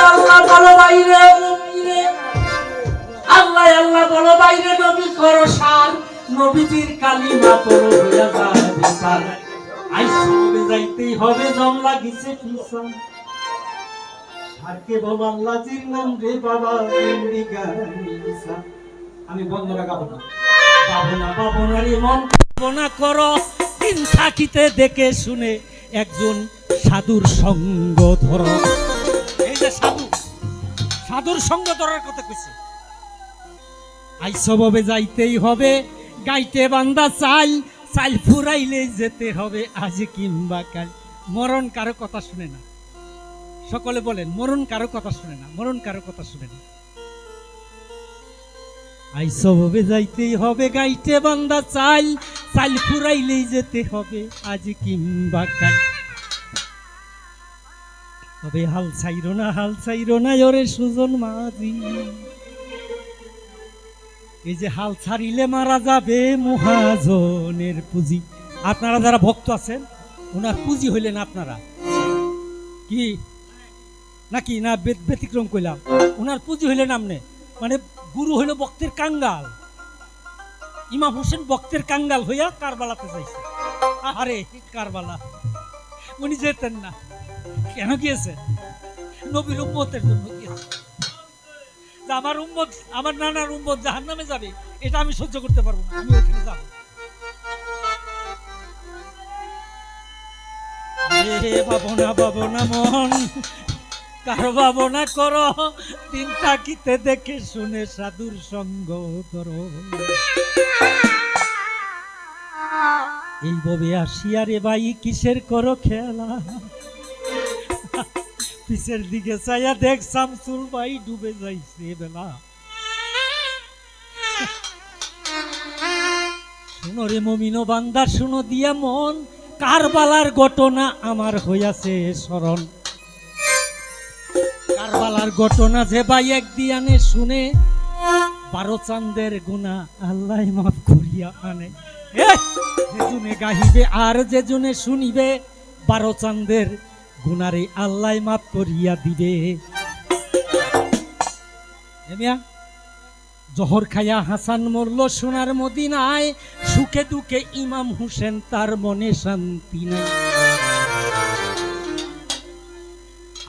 আল্লাহ বলো বাইরে, আল্লাহ আল্লাহ বলো বাইরে, নবী করো সার, নবীজির কালিমা পড়ো হইয়া যাবে পার। আইসবে যাইতেই হবে, জম লাগিছে পিছন, সারকে বলো আল্লাহজির নাম রে বাবা, আমি বন্ধনা গাবো না, গাবো না রে মন, গাবো না করো দিন থাকিতে দেখে শুনে একজন সাধুর সঙ্গ ধরো। এই যে সাধু, সাধুর সঙ্গ ধরার কথা কইছে। আইসবে যাইতেই হবে, গাইতে বান্দা চাল, চাল ফুরাইলে যেতে হবে আজ কিংবা কাল। মরণ কারো কথা শুনে না, সকলে বলেন মরণ কারো কথা শুনে না, মরণ কারো কথা শুনে না। আইসবে যাইতেই হবে, গাইতে বান্দা চাল, চাল ফুরাইলেই যেতে হবে আজ কিংবা কাল। তবে হাল ছাইরো না, হাল ছাইরো না ওরে সুজন মাঝি, এই যে হাল ছাড়িলে মারা যাবে মহাজনের পুঁজি। আপনারা যারা ভক্ত আছেন, ওনার পুঁজি হইলেন আপনারা, কি নাকি না ব্যতিক্রম কইলাম? ওনার পুঁজি হইলেন আমনে, মানে গুরু হইল ভক্তের কাঙ্গাল। ইমাম হোসেন ভক্তের কাঙ্গাল হইয়া কারবালাতে যাইছে। আরে কারবালা উনি যেতেন না, কেন গিয়েছে? নবীর উম্মতের জন্য গিয়েছে। আমার উম্মত, আমার নানার উম্মত জাহান্নামে যাবে, এটা আমি সহ্য করতে পারবো না, আমি ওখানে যাব। ভাবনা মন, কারো ভাবনা করো, দিন থাকিতে দেখে শুনে সাধুর সঙ্গ করো। এইভাবে আসিয়া রে ভাই কিসের করো খেলা, পিছের দিকে চাইয়া দেখ শামসুল ভাই ডুবে যাইছে বেলা। শুনো রে মমিনো বান্দা, শুনো দিয়া মন, কারবালার ঘটনা আমার হইয়াছে স্মরণ। কারবালার ঘটনা যে ভাই একদিয়ানে শুনে, 12 চাঁদের গুনাহ আল্লাহ মাফ করিয়া আনে। যেজনে গাহিবে আর যেজনে শুনিবে, 12 চাঁদের গুনারে আল্লাহ মাফ করিয়া দিবে। জহর খাইয়া হাসান মরল সোনার মদিনায়, সুখে দুঃখে ইমাম হোসেন তার মনে শান্তি নাই।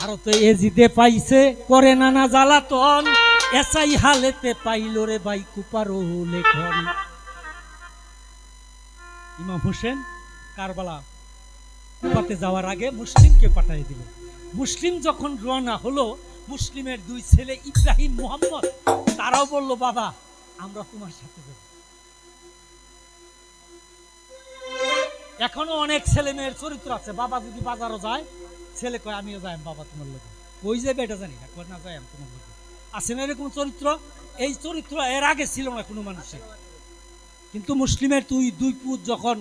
আর তো এজিদে পাইছে করে নানা জ্বালাতন, এসাই হালেতে পাইল রে ভাই কুপারো লেখন। ইমাম হোসেন কারবালা কুপাতে যাওয়ার আগে মুসলিমকে পাঠিয়ে দিল। মুসলিম যখন রওনা হলো, মুসলিমের 2 ছেলে ইব্রাহিম মোহাম্মদ, তারাও বলল বাবা আমরা তোমার সাথে যাব। এখনো অনেক ছেলে মেয়ের চরিত্র আছে, বাবা যদি বাজারও যায়, ছেলে কয় আমিও যাই বাবা তোমার লোকে, কই যাবে এটা জানি না, কয় না যাই আমি তোমার লোকে। আছে না এরকম চরিত্র? এই চরিত্র এর আগে ছিল না কোনো মানুষের। কিন্তু মুসলিমের 2 পুত যখন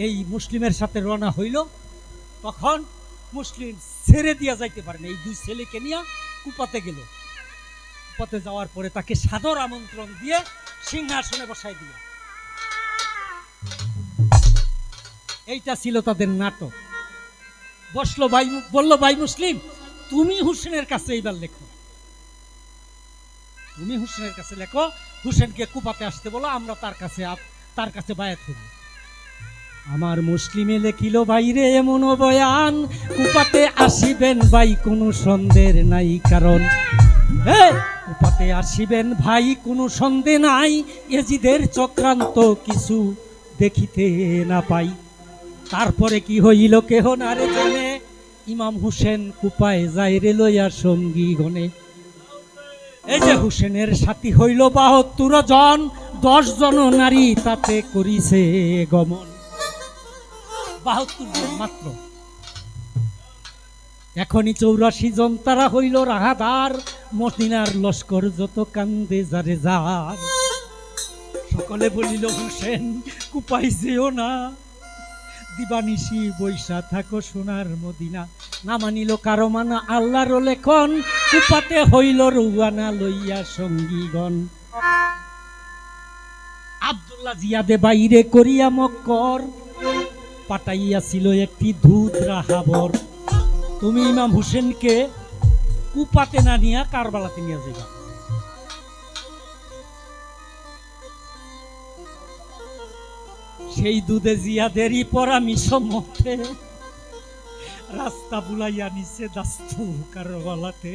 এই মুসলিমের সাথে রওনা হইল, তখন মুসলিম ছেড়ে দিয়া যাইতে পারে না, এই 2 ছেলেকে নিয়ে কুপাতে গেল। কুপাতে যাওয়ার পরে তাকে সাদর আমন্ত্রণ দিয়ে সিংহাসনে বসাই দিল। এইটা ছিল তাদের নাটক। বসলো ভাই, বলল ভাই মুসলিম তুমি হুসেনের কাছে এইবার লেখো, তুমি হুসেনের কাছে লেখো, হুসেনকে কুপাতে আসতে বলো, আমরা তার কাছে বায়াত হব। আমার মুসলিমে লেখিল ভাইরে এমন বয়ান, কুপাতে আসিবেন ভাই কোনো সন্দেহ নাই, কারণ কুপাতে আসিবেন ভাই কোনো সন্দেহ নাই, এজিদের চক্রান্ত কিছু দেখিতে না পাই। তারপরে কি হইল কেহ না রে জানে, ইমাম হোসেন কুপায় যাই রে লইয়া সঙ্গী গণে। এই যে হুসেনের সাথী হইল 72 জন, 10 জন নারী তাতে করিছে গমন। 72 জন মাত্র। এখনই 84 জন তারা হইল রাহাদার, মদিনার লস্কর যত কান্দে যারে যার। সকলে বলিল হুসেন কুপাই যেও না, দিবানিশি বৈশা থাকো সোনার মদিনা। না মানিল কারো মানা আল্লাহর লেখন, কুপাতে হইল রুয়ানা লইয়া সঙ্গীগণ। আব্দুল্লাহ জিয়াদে বাইরে করিয়া মক্কর, পাঠাইয়াছিল একটি ধূত রাহাবর। তুমি ইমাম হুসেনকে কুপাতে না নিয়ে কারবালাতে নিয়ে যাবা। সেই দুধে জিয়াদেরই পরামর্শ মতে রাস্তা বুলাইয়া নিছে দাস্তু কারবালাতে।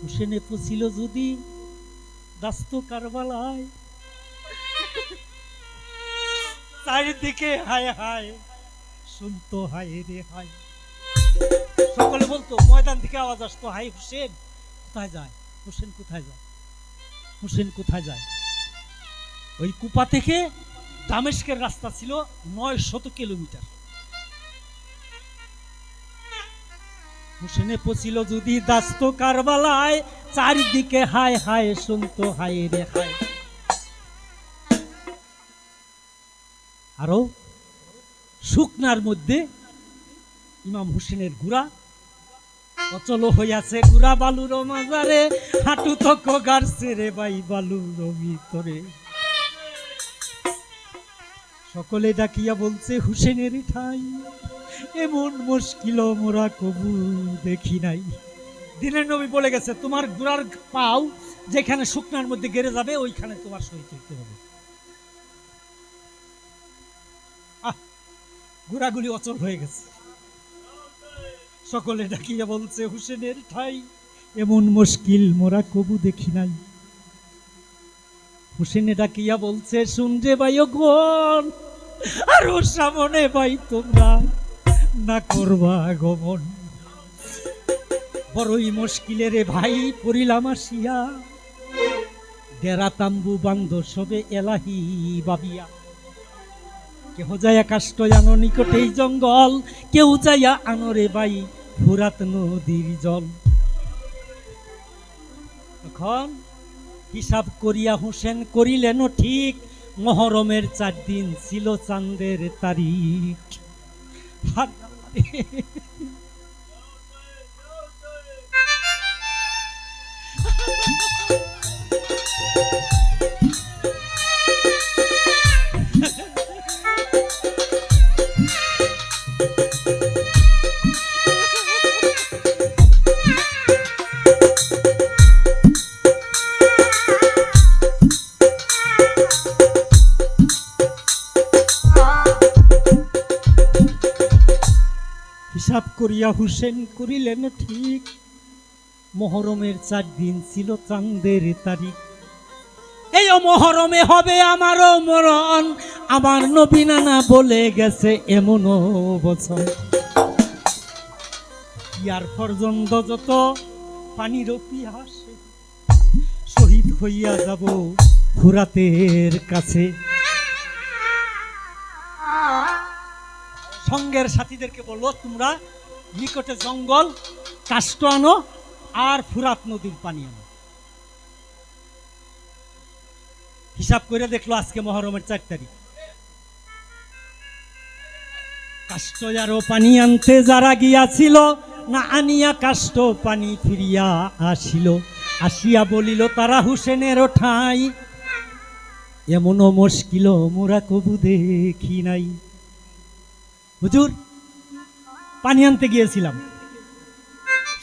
হুসেনে পছিল যদি দাস্তু কারবালায়, চারিদিকে হায় হায় শুনতো, হায় রে হায়। সকলে বলতো, ময়দান থেকে আওয়াজ আসতো, হাই হুসেন কোথায় যায়, হুসেন কোথায় যায়, হুসেন কোথায় যায়। ওই কুপা থেকে দামেস্কের রাস্তা ছিল 900 কিলোমিটার। হুসেনে পছিল যদি দাস্ত কারবালায়, চারিদিকে হায় হায় শুনতো, হায় রে হায়। আরো শুকনার মধ্যে ইমাম হুসেনের গুড়া অচল হইয়াছে, গুড়া বালুর মাজারে, হাঁটু তক গাড়ছে রে ভাই বালুর ভিতরে। সকলে ডাকিয়া বলছে, হুসেনের ঠাই এমন মুশকিল মোরা কবু দেখি নাই। দিনের নবী বলে গেছে, তোমার গুড়ার পাও যেখানে শুকনার মধ্যে গেড়ে যাবে ওইখানে তোমার শহীদ হইতে হবে। গুড়াগুলি অচল হয়ে গেছে। সকলে ডাকিয়া বলছে, হুসেনের ঠাই এমন মুশকিল মোরা কবু দেখি নাই। হুসেনে ডাকিয়া বলছে, শুনরে ভাই গন, আর ওর সামনে ভাই তোমরা না করবা গমন। বড়ই মুশকিলে রে ভাই পড়িলাম আসিয়া, ডেরা তাম্বু বান্ধ সবে এলাহি বাবিয়া। কেহ যাইয়া কাষ্ট আনো নিকটেই জঙ্গল, কেউ যাইয়া আনো রে ভাই ফুরাত নদীর জল। তখন হিসাব করিয়া হুসেন করিলেন ঠিক, মহরমের 4 দিন ছিল চাঁদের তারিখ। হিসাব করিয়া হুসেন করিলেন ঠিক, মহরমের 4 দিন ছিল চাঁদের তারিখ। এই মহরমে হবে আমারও মরণ, আমার নবী নানা বলে গেছে এমনও বছর। ইয়ার পর্যন্ত যত পানির পিয়াসে, শহীদ হইয়া যাব ফুরাতের কাছে। সঙ্গের সাথীদেরকে বললো, তোমরা নিকটে জঙ্গল কাষ্ঠ আনো আর ফুরাত নদীর পানি আনো। হিসাব করে দেখলো আজকে মহরমের 4 তারিখ। কাষ্ঠ আরো পানি আনতে যারা গিয়াছিল, না আনিয়া কাষ্ঠ পানি ফিরিয়া আসিল। আসিয়া বলিল তারা, হুসেনের ঠাই এমনও মুশকিল মোরা কবু দেখি নাই। হুজুর, পানি আনতে গিয়েছিলাম।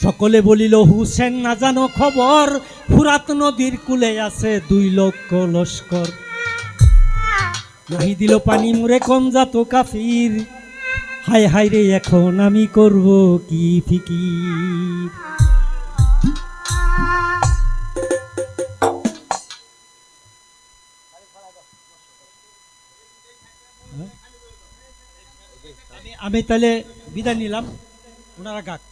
সকলে বলিল, হুসেন না জানো খবর, ফুরাত নদীর কূলে আছে 2 লক্ষ লস্কর। নাহি দিল পানি মুরে কোন জাত কাফির, হায় হায় রে এখন আমি করব কি ফিকির। আমি তাহলে বিদায় নিলাম, ওনারা গাক।